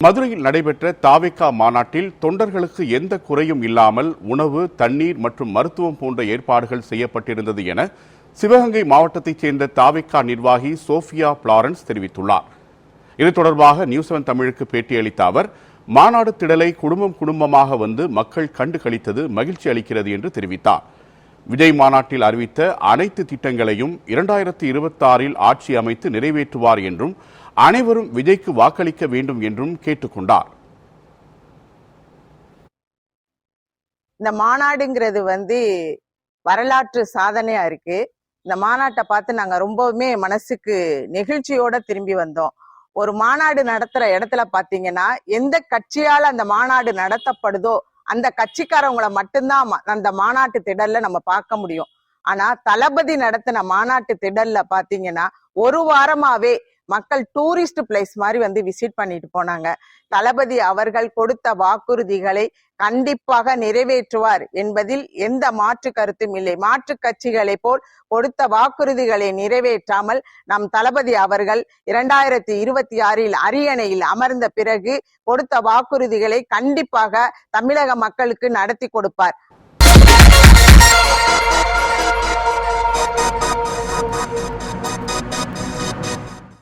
மதுரையில் நடைபெற்ற தாவேகா மாநாட்டில் தொண்டர்களுக்கு எந்த குறையும் இல்லாமல் உணவு, தண்ணீர் மற்றும் மருத்துவம் போன்ற ஏற்பாடுகள் செய்யப்பட்டிருந்தது என சிவகங்கை மாவட்டத்தைச் சேர்ந்த தாவேகா நிர்வாகி சோஃபியா பிளாரன்ஸ் தெரிவித்துள்ளார். இது தொடர்பாக நியூஸ் 7 தமிழுக்கு பேட்டியளித்த அவர், மாநாடு திடலை குடும்பமாக வந்து மக்கள் கண்டு களித்தது மகிழ்ச்சி அளிக்கிறது என்று தெரிவித்தார். விஜய் மாநாட்டில் அறிவித்த அனைத்து திட்டங்களையும் 2026 ஆட்சி அமைத்து நிறைவேற்றுவார் என்றும் அனைவரும் விஜய்க்கு வாக்களிக்க வேண்டும் என்றும் கேட்டுக்கொண்டார். இந்த மாநாடுங்கிறது வரலாற்று சாதனையா இருக்கு. இந்த மாநாட்டை பார்த்து நாங்க ரொம்பவுமே மனசுக்கு நெகிழ்ச்சியோட திரும்பி வந்தோம். ஒரு மாநாடு நடத்துற இடத்துல பாத்தீங்கன்னா எந்த கட்சியால அந்த மாநாடு நடத்தப்படுதோ அந்த கட்சிக்காரவங்களை மட்டும்தான் அந்த மாநாட்டு திடல்ல நம்ம பார்க்க முடியும். ஆனா தளபதி நடத்தின மாநாட்டு திடல்ல பாத்தீங்கன்னா ஒரு வாரமாவே மக்கள் டூரிஸ்ட் பிளேஸ் மாதிரி விசிட் பண்ணிட்டு போனாங்க. தளபதி அவர்கள் கொடுத்த வாக்குறுதிகளை கண்டிப்பாக நிறைவேற்றுவார் என்பதில் எந்த மாற்று கருத்தும் இல்லை. மாற்று கட்சிகளை போல் கொடுத்த வாக்குறுதிகளை நிறைவேற்றாமல் நம் தளபதி அவர்கள் 2026 அரியணையில் அமர்ந்த பிறகு கொடுத்த வாக்குறுதிகளை கண்டிப்பாக தமிழக மக்களுக்கு நடத்தி கொடுப்பார்.